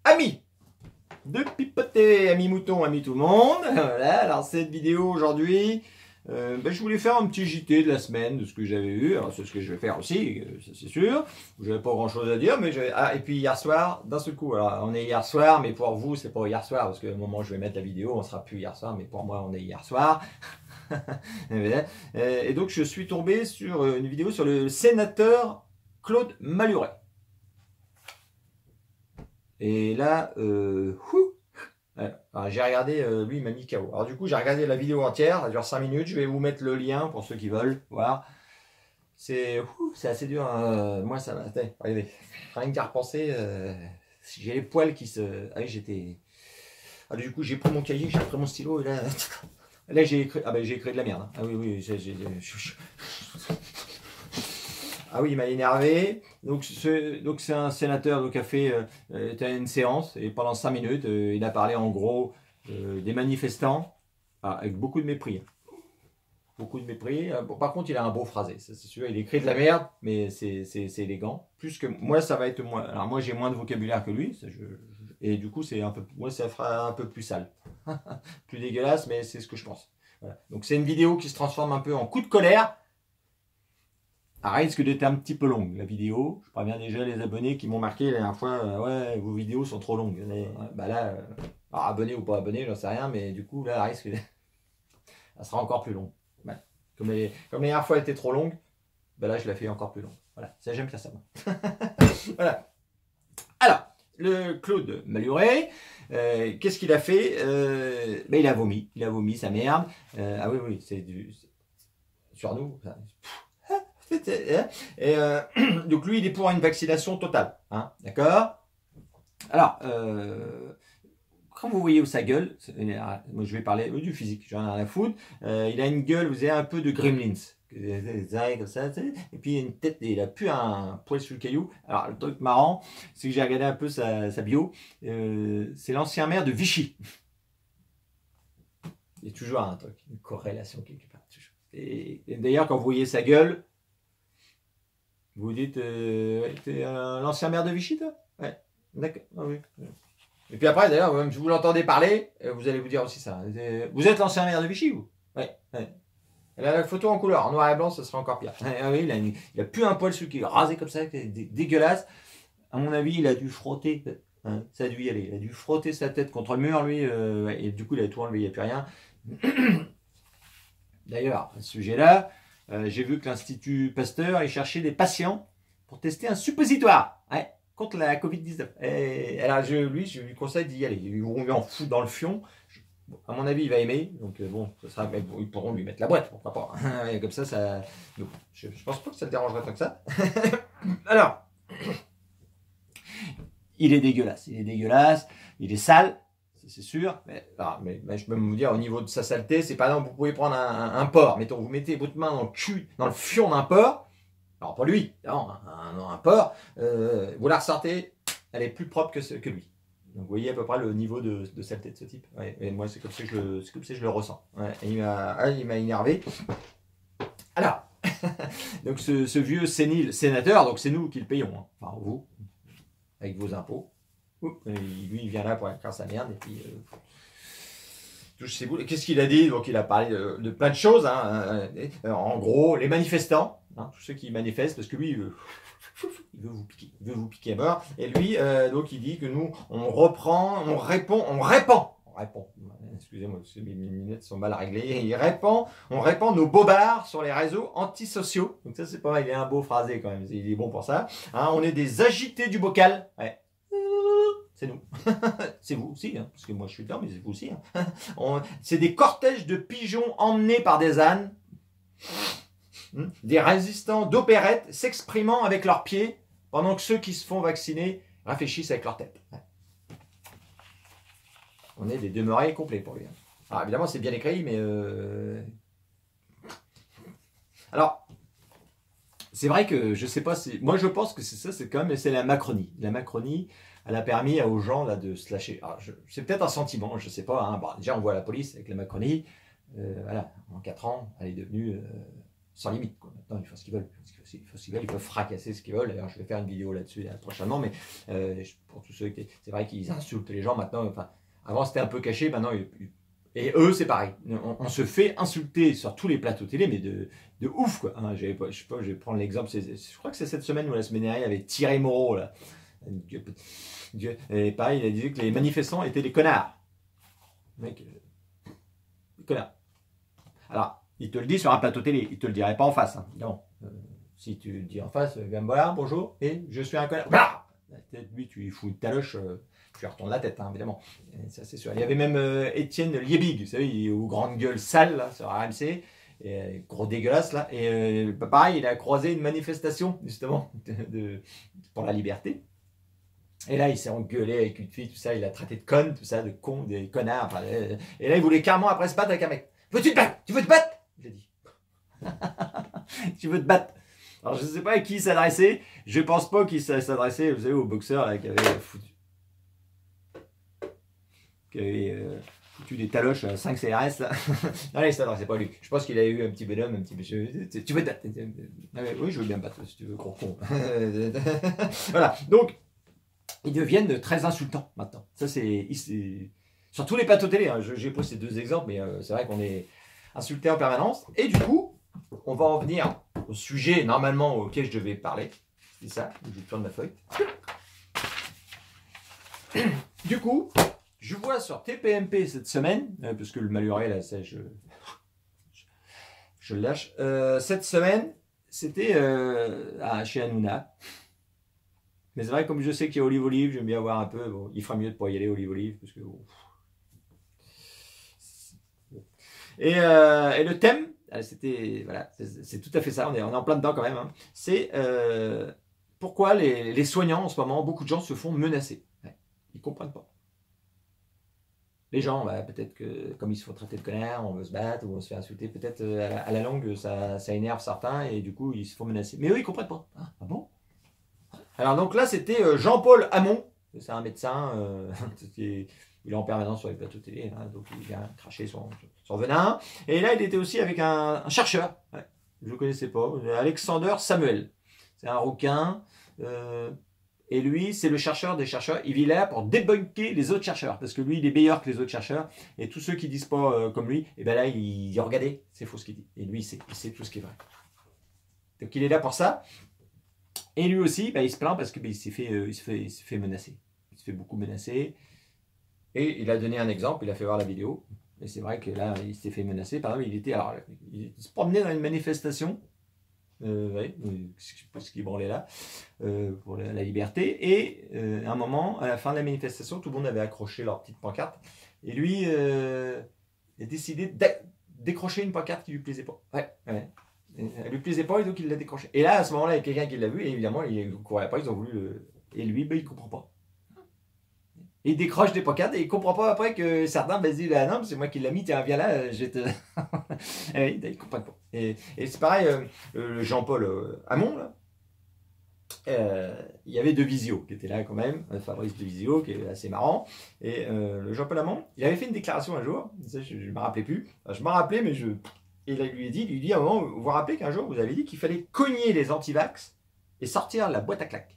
Amis de pipoter, amis moutons, amis tout le monde. Voilà, alors cette vidéo aujourd'hui, je voulais faire un petit JT de la semaine de ce que j'avais eu. Alors c'est ce que je vais faire aussi, ça c'est sûr. J'avais pas grand chose à dire, mais et puis hier soir, d'un seul coup, alors on est hier soir, mais pour vous c'est pas hier soir, parce que au moment où je vais mettre la vidéo, on sera plus hier soir, mais pour moi on est hier soir. Et donc je suis tombé sur une vidéo sur le sénateur Claude Maluret. Et là, j'ai regardé, lui il m'a mis KO. Alors du coup j'ai regardé la vidéo entière, ça dure 5 minutes, je vais vous mettre le lien pour ceux qui veulent voir. C'est assez dur, hein. Moi ça m'a... Regardez, rien qu'à repenser, j'ai les poils qui se... Ah oui, j'étais... Ah, du coup j'ai pris mon cahier, j'ai pris mon stylo et là... Là j'ai écrit... Ah ben j'ai écrit de la merde, hein. Ah oui, oui, ah oui, il m'a énervé. Donc c'est un sénateur donc, qui a fait une séance et pendant 5 minutes, il a parlé en gros des manifestants avec beaucoup de mépris. Beaucoup de mépris. Bon, par contre, il a un beau phrasé, c'est sûr. Il écrit de la merde, mais c'est élégant. Plus que moi, ça va être moins. Alors moi, j'ai moins de vocabulaire que lui, et du coup, c'est un peu, moi, ça fera un peu plus sale, plus dégueulasse, mais c'est ce que je pense. Voilà. Donc c'est une vidéo qui se transforme un peu en coup de colère. Elle risque d'être un petit peu longue la vidéo. Je préviens déjà les abonnés qui m'ont marqué la dernière fois, ouais, vos vidéos sont trop longues. Bah là, alors abonné ou pas abonné, j'en sais rien, mais du coup là, elle risque elle sera encore plus longue. Ouais. Comme la dernière fois elle était trop longue, bah là je la fais encore plus longue. Voilà, ça j'aime faire ça moi. Voilà. Alors, le Claude Maluret, qu'est-ce qu'il a fait il a vomi sa merde. Ah oui, oui, c'est du... Sur nous, ça... Et donc lui, il est pour une vaccination totale, hein, d'accord. Alors, quand vous voyez où sa gueule, moi je vais parler du physique, j'en ai rien à foutre. Il a une gueule, vous avez un peu de Gremlins, comme ça, et puis il a une tête, il a plus un poil sur le caillou. Alors le truc marrant, c'est que j'ai regardé un peu sa bio, c'est l'ancien maire de Vichy. Il y a toujours un truc, une corrélation quelque part. Et d'ailleurs, quand vous voyez sa gueule, vous dites, t'es l'ancien maire de Vichy, toi? Ouais, d'accord. Ah, oui. Et puis après, d'ailleurs, même si vous l'entendez parler, vous allez vous dire aussi ça. Vous êtes l'ancien maire de Vichy, vous? Ouais. Ouais. Et là, la photo en couleur, en noir et blanc, ça serait encore pire. Ah oui, il a plus un poil sur qui est rasé comme ça, dégueulasse. À mon avis, il a dû frotter. Hein, ça a dû y aller. Il a dû frotter sa tête contre le mur, lui. Et du coup, il a tout enlevé, il n'y a plus rien. D'ailleurs, à ce sujet-là, j'ai vu que l'Institut Pasteur ait cherché des patients pour tester un suppositoire contre la Covid-19. Et alors, je lui conseille d'y aller. Ils vont lui en foutre dans le fion. À mon avis, il va aimer. Donc, bon, ça sera, ils pourront lui mettre la boîte, pourquoi pas. Comme ça. Donc, je pense pas que ça le dérangerait tant que ça. Alors, il est dégueulasse. Il est sale. C'est sûr, mais je peux me dire au niveau de sa saleté, c'est par exemple, vous pouvez prendre un porc, mettons, vous mettez votre main dans le cul, dans le fion d'un porc, alors pas lui, non, un porc, vous la ressortez, elle est plus propre que lui. Donc vous voyez à peu près le niveau de saleté de ce type. Ouais, et moi c'est comme ça que je le ressens. Ouais, il m'a énervé. Alors, donc ce vieux sénile sénateur, donc c'est nous qui le payons, hein. Enfin vous, avec vos impôts. Lui, il vient là pour écrire sa merde et puis touche ses boules. Qu'est-ce qu'il a dit? Donc, il a parlé de plein de choses. Hein. En gros, les manifestants, hein, tous ceux qui manifestent, parce que lui, il veut vous piquer à mort. Et lui, donc, il dit que nous, on répand. Excusez-moi, parce que mes lunettes sont mal réglées. On répand nos bobards sur les réseaux antisociaux. Donc ça, c'est pas mal. Il est un beau phrasé quand même. Il est bon pour ça. Hein, on est des agités du bocal. Ouais. C'est nous. C'est vous aussi, hein, parce que moi je suis dedans, mais c'est vous aussi. Hein. C'est des cortèges de pigeons emmenés par des ânes, des résistants d'opérette s'exprimant avec leurs pieds, pendant que ceux qui se font vacciner réfléchissent avec leur tête. On est des demeurés complets pour lui. Hein. Alors évidemment c'est bien écrit, mais... Alors, c'est vrai que je sais pas si... Moi je pense que c'est ça, c'est quand même c'est la Macronie. La Macronie, elle a permis aux gens là, de se lâcher. C'est peut-être un sentiment, je sais pas. Hein. Bon, déjà on voit la police avec la Macronie. Voilà, en 4 ans, elle est devenue sans limite, quoi. Maintenant, ils font ce qu'ils veulent. Ils peuvent fracasser ce qu'ils veulent. D'ailleurs, je vais faire une vidéo là-dessus prochainement. Mais pour tous ceux qui... C'est vrai qu'ils insultent les gens maintenant. Enfin, avant, c'était un peu caché. Maintenant, et eux, c'est pareil. On se fait insulter sur tous les plateaux télé, mais de ouf, quoi. Hein, je sais pas, je vais prendre l'exemple. Je crois que c'est cette semaine ou la semaine dernière, il y avait Thierry Moreau, là. Et pareil, il a dit que les manifestants étaient des connards. Mec, des connards. Alors, il te le dit sur un plateau télé, il te le dirait pas en face. Hein. Non. Si tu le dis en face, viens me voir, bonjour, et je suis un connard. Bah lui, tu lui fous une taloche, tu lui retournes la tête, hein, évidemment. Et ça, c'est sûr. Il y avait même Étienne Liebig, vous savez, aux grandes gueules sales, là, sur RMC, et, gros dégueulasse, là. Et pareil, il a croisé une manifestation, justement, pour la liberté. Et là, il s'est engueulé avec une fille, tout ça, il a traité de conne, tout ça, de con, des connards. Enfin, et là, il voulait carrément après se battre avec un mec. Veux-tu te battre? Tu veux te battre? J'ai dit. Tu veux te battre? Alors, je ne sais pas à qui il s'adressait. Je ne pense pas qu'il s'adressait, vous savez, au boxeur là, qui avait foutu des taloches à 5 CRS. Là. Non, il ne s'adressait pas à lui. Je pense qu'il avait eu un petit bonhomme, un petit monsieur. Tu veux te battre? Oui, je veux bien me battre, si tu veux, gros con. Voilà. Donc, ils deviennent très insultants maintenant. Ça, c'est sur tous les plateaux télé. Hein. J'ai posé 2 exemples, mais c'est vrai qu'on est insulté en permanence. Et du coup, on va en venir au sujet normalement auquel je devais parler. C'est ça, je tourne ma feuille. Du coup, je vois sur TPMP cette semaine, parce que le Maluré, là, ça, je le lâche. Cette semaine, c'était chez Hanouna. Mais c'est vrai, comme je sais qu'il y a Olive Olive, j'aime bien voir un peu. Bon, il fera mieux de pas y aller, Olive Olive, parce que. Bon. Et le thème, c'était. Voilà, c'est tout à fait ça, on est en plein dedans quand même. Hein. C'est pourquoi les soignants en ce moment, beaucoup de gens se font menacer. Ouais, ils ne comprennent pas. Les gens, bah, peut-être que comme ils se font traiter de connards, on veut se battre ou on se fait insulter, peut-être à la longue, ça énerve certains et du coup, ils se font menacer. Mais eux, ils ne comprennent pas. Ah bon? Alors donc là, c'était Jean-Paul Hamon, c'est un médecin, il est en permanence sur les plateaux télé, hein, donc il vient cracher son venin. Et là, il était aussi avec un chercheur, ouais, je ne le connaissais pas, Alexander Samuel. C'est un rouquin, et lui, c'est le chercheur des chercheurs. Il est là pour débunker les autres chercheurs, parce que lui, il est meilleur que les autres chercheurs, et tous ceux qui disent pas comme lui, et ben là, il dit, regardez, c'est faux ce qu'il dit. Et lui, il sait tout ce qui est vrai. Donc il est là pour ça. Et lui aussi, bah, il se plaint parce qu'il se fait menacer. Il se fait beaucoup menacer. Et il a donné un exemple, il a fait voir la vidéo. Et c'est vrai que là, il s'est fait menacer. Par exemple, il se promenait dans une manifestation. Ouais, je ne sais pas ce qu'il branlait là, pour la liberté. Et à un moment, à la fin de la manifestation, tout le monde avait accroché leur petite pancarte. Et lui a décidé de décrocher une pancarte qui ne lui plaisait pas. Ouais, ouais. Elle lui plaisait pas et donc il l'a décroché. Et là, à ce moment-là, il y a quelqu'un qui l'a vu et évidemment, il ne courait pas, ils ont voulu Et lui, ben, il ne comprend pas. Il décroche des pancartes et il ne comprend pas après que certains ben, disent, ah non, c'est moi qui l'ai mis, tiens, viens là, je te... et il ne comprend pas. Et c'est pareil, Jean-Paul Hamon, là, il y avait Devisio qui était là quand même, Fabrice Devisio, qui est assez marrant. Et le Jean-Paul Hamon, il avait fait une déclaration un jour, ça, je ne me rappelais plus. Enfin, je m'en rappelais, mais Et il lui dit à un moment, vous vous rappelez qu'un jour, vous avez dit qu'il fallait cogner les antivax et sortir la boîte à claques.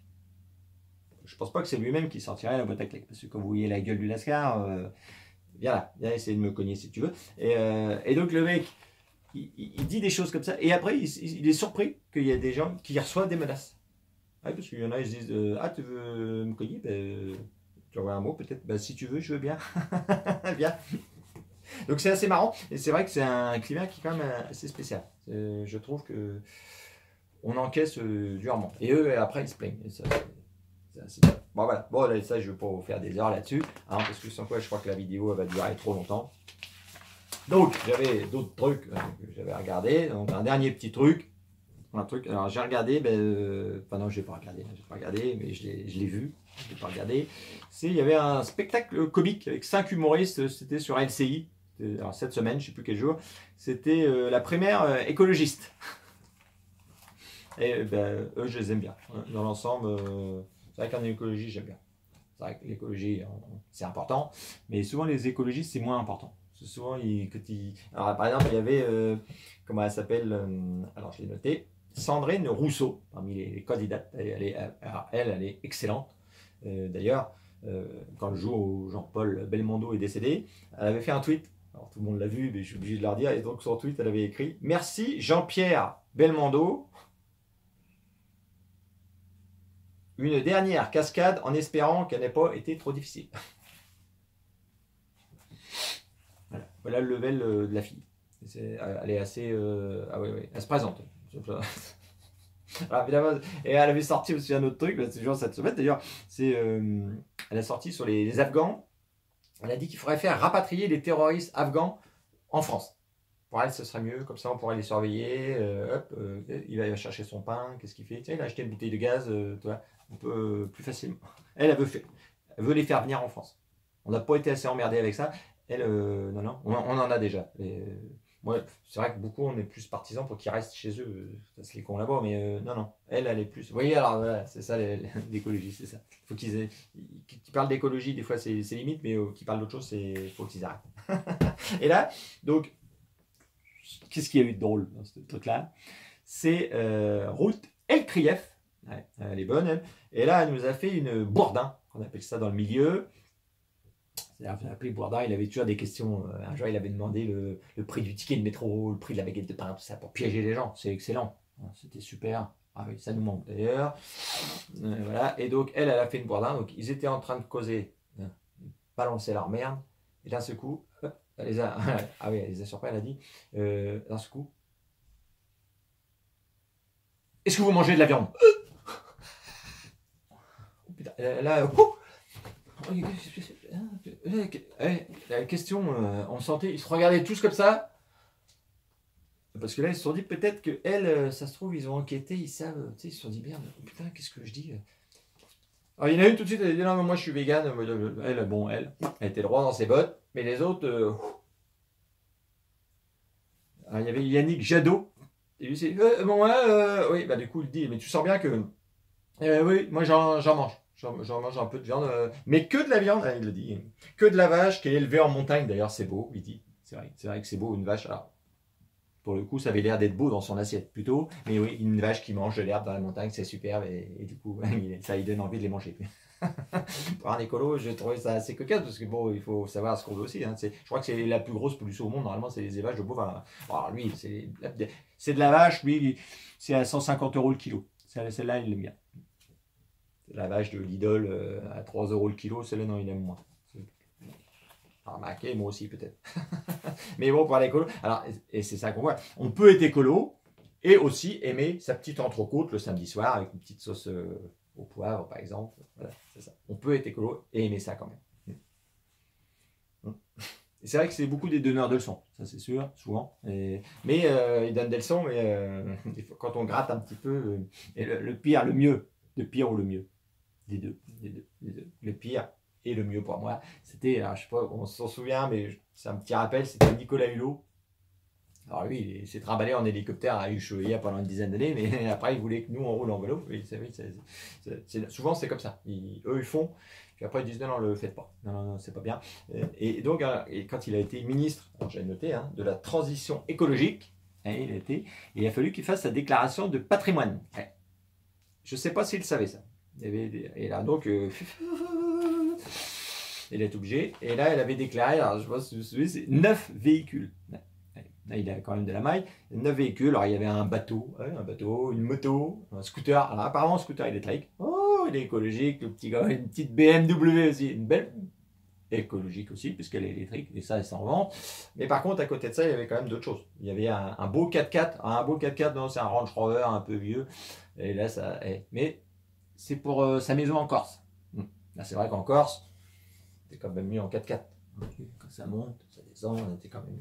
Je ne pense pas que c'est lui-même qui sortirait la boîte à claques, parce que quand vous voyez la gueule du Lascar, viens là, viens essayer de me cogner si tu veux. Et donc le mec, il dit des choses comme ça, et après, il est surpris qu'il y a des gens qui reçoivent des menaces. Ouais, parce qu'il y en a, ils se disent, ah, tu veux me cogner, tu envoies un mot peut-être, si tu veux, je veux bien. Viens. Donc c'est assez marrant, et c'est vrai que c'est un climat qui est quand même assez spécial. Je trouve que on encaisse durement. Et eux, après, ils se plaignent. Et ça, bon, voilà. Bon, là, ça, je ne vais pas vous faire des heures là-dessus, hein, parce que sans quoi, je crois que la vidéo va durer trop longtemps. Donc, j'avais d'autres trucs que j'avais regardé. Donc, un dernier petit truc. Alors, j'ai regardé, enfin non, je n'ai pas regardé, mais je l'ai vu. Je l'ai pas regardé. Il y avait un spectacle comique avec 5 humoristes, c'était sur LCI. Alors, cette semaine, je ne sais plus quel jour, c'était la primaire écologiste. Et eux, je les aime bien. Dans l'ensemble, c'est vrai qu'en écologie, j'aime bien. C'est vrai que l'écologie, c'est important, mais souvent les écologistes, c'est moins important. Souvent, alors, par exemple, il y avait, comment elle s'appelle, alors je l'ai noté, Sandrine Rousseau, parmi les candidates. Elle est excellente. D'ailleurs, quand le jour où Jean-Paul Belmondo est décédé, elle avait fait un tweet. Alors tout le monde l'a vu, mais je suis obligé de leur dire. Et donc sur tweet, elle avait écrit: Merci Jean-Pierre Belmondo. Une dernière cascade en espérant qu'elle n'ait pas été trop difficile. Voilà le level de la fille. Elle est assez. Ah oui, oui, elle se présente. Alors, évidemment, et elle avait sorti aussi un autre truc, c'est genre cette semaine d'ailleurs. Elle a sorti sur les Afghans. Elle a dit qu'il faudrait faire rapatrier les terroristes afghans en France. Pour elle, ce serait mieux, comme ça on pourrait les surveiller. Il va chercher son pain, qu'est-ce qu'il fait? Tiens, il a acheté une bouteille de gaz, un peu plus facilement. Elle veut les faire venir en France. On n'a pas été assez emmerdé avec ça. Elle, non, on en a déjà. Moi, c'est vrai que beaucoup, on est plus partisans pour qu'ils restent chez eux. C'est les cons là-bas, mais non. Elle est plus. Vous voyez, alors voilà, c'est ça l'écologie, c'est ça. Faut qu'ils parlent d'écologie, des fois c'est limite, mais qu'ils parlent d'autre chose, c'est faut qu'ils arrêtent. Et là, donc, qu'est-ce qu'il y a eu de drôle dans ce truc-là? C'est Ruth Elkrieff. Ouais, elle est bonne, elle. Et là, elle nous a fait une bourdin, on appelle ça dans le milieu. C'est-à-dire, appelé Bourdin, il avait toujours des questions. Un jour, il avait demandé le prix du ticket de métro, le prix de la baguette de pain, tout ça, pour piéger les gens. C'est excellent. C'était super. Ah oui, ça nous manque d'ailleurs. Voilà. Et donc, elle a fait une Bourdin. Donc, ils étaient en train de causer, balancer leur merde. Et d'un seul coup, elle les a. Ah oui, elle les a surpris. Elle a dit d'un seul coup: Est-ce que vous mangez de la viande? Oh, putain, là, la question, on sentait, ils se regardaient tous comme ça. Parce que là, ils se sont dit peut-être que elle, ça se trouve, ils ont enquêté, ils savent, ils se sont dit merde, putain, qu'est-ce que je dis? Alors, il y en a une tout de suite, elle a dit non, mais moi je suis vegan. Elle était droit dans ses bottes, mais les autres. Alors, il y avait Yannick Jadot. Et lui, c'est oui, bah du coup, il dit, mais tu sens bien que. Oui, moi j'en mange. J'en mange un peu de viande, mais que de la viande, il le dit. Que de la vache qui est élevée en montagne, d'ailleurs, c'est beau, il dit. C'est vrai que c'est beau, une vache. Alors, pour le coup, ça avait l'air d'être beau dans son assiette plutôt. Mais oui, une vache qui mange de l'herbe dans la montagne, c'est superbe. Et du coup, ça lui donne envie de les manger. Pour un écolo, j'ai trouvé ça assez cocasse parce que bon, il faut savoir ce qu'on veut aussi. Hein. Je crois que c'est la plus grosse pollution au monde. Normalement, c'est les élevages de bovins. Alors lui, c'est de la vache. Lui, c'est à 150 € le kilo. Celle-là, il l'aime bien. La vache de Lidl à 3 € le kilo, celle-là, non, il aime moins. Remarquez, moi aussi peut-être. Mais bon, pour l'écolo, alors, et c'est ça qu'on voit. On peut être écolo et aussi aimer sa petite entrecôte le samedi soir avec une petite sauce au poivre, par exemple. Voilà, c'est ça. On peut être écolo et aimer ça quand même. Et c'est vrai que c'est beaucoup des donneurs de leçons, ça c'est sûr, souvent. Mais ils donnent des leçons, mais quand on gratte un petit peu, et le pire, le mieux, le pire ou le mieux, des deux. Le pire et le mieux pour moi, c'était, je sais pas, on s'en souvient, mais c'est un petit rappel, c'était Nicolas Hulot. Alors lui, il s'est trimballé en hélicoptère à Ushuaïa pendant une dizaine d'années, mais après, il voulait que nous, on roule en vélo. Oui, souvent, c'est comme ça. Eux, ils font, puis après, ils disent non, le faites pas. Non, c'est pas bien. Et donc, quand il a été ministre, j'ai noté, de la transition écologique, il a fallu qu'il fasse sa déclaration de patrimoine. Ouais. Je ne sais pas s'il savait ça. Et là, donc, il est obligé. Et là, elle avait déclaré, alors je pense que vous vous souvenez, c'est 9 véhicules. Là, il a quand même de la maille. 9 véhicules. Alors, il y avait un bateau, une moto, un scooter. Alors, apparemment, un scooter électrique. Oh, il est écologique, le petit gars. Une petite BMW aussi. Une belle écologique aussi, puisqu'elle est électrique. Et ça, elle s'en vend. Mais par contre, à côté de ça, il y avait quand même d'autres choses. Il y avait un beau 4x4. Un beau 4x4, non, c'est un Range Rover un peu vieux. Et là, ça. Mais c'est pour sa maison en Corse. Là, c'est vrai qu'en Corse, c'est quand même mieux en 4x4. Quand ça monte, ça descend, c'est quand même.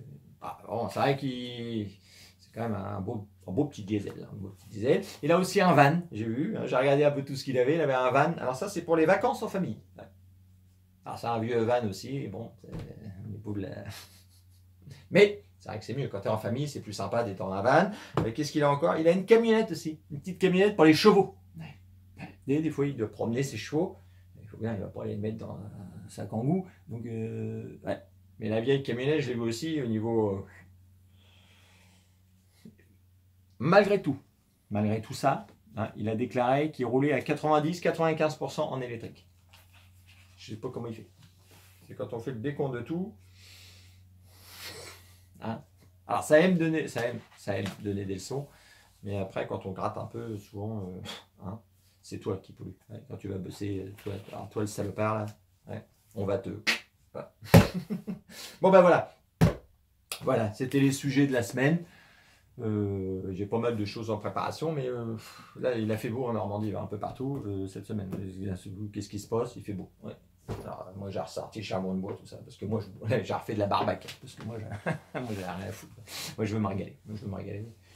Bon, c'est vrai qu'il. C'est quand même un beau petit diesel. Il a aussi un van, j'ai vu. J'ai regardé un peu tout ce qu'il avait. Il avait un van. Alors, ça, c'est pour les vacances en famille. Ouais. Alors, c'est un vieux van aussi. Bon, au niveau de la. Mais. C'est vrai que c'est mieux. Quand tu es en famille, c'est plus sympa d'être en un van. Mais qu'est-ce qu'il a encore? Il a une camionnette aussi. Une petite camionnette pour les chevaux. Des fois, il doit promener ses chevaux. Il faut bien, il ne va pas les mettre dans un sac en goût. Donc, ouais. Mais la vieille camionnette, je l'ai vu aussi au niveau... malgré tout ça, hein, il a déclaré qu'il roulait à 90-95% en électrique. Je ne sais pas comment il fait. C'est quand on fait le décompte de tout. Hein. Alors ça aime donner donner des leçons, mais après quand on gratte un peu, souvent, hein, c'est toi qui pollue. Ouais, quand tu vas bosser, toi le salopard là, ouais, on va te... Voilà. Bon ben voilà. Voilà, c'était les sujets de la semaine. J'ai pas mal de choses en préparation, mais là il a fait beau en Normandie, un peu partout cette semaine. Qu'est-ce qui se passe? Il fait beau. Ouais. Alors, moi j'ai ressorti le charbon de bois, tout ça, parce que moi j'ai refait de la barbaque, parce que moi j'ai rien à foutre. Moi je veux me régaler.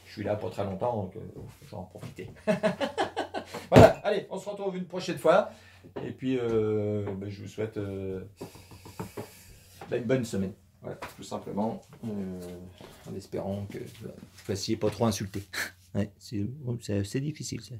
Je suis là pour très longtemps, donc je vais en profiter. Voilà, allez, on se retrouve une prochaine fois. Et puis je vous souhaite une bonne semaine. Ouais, tout simplement, en espérant que vous ne fassiez pas trop insulter. Ouais, c'est difficile ça.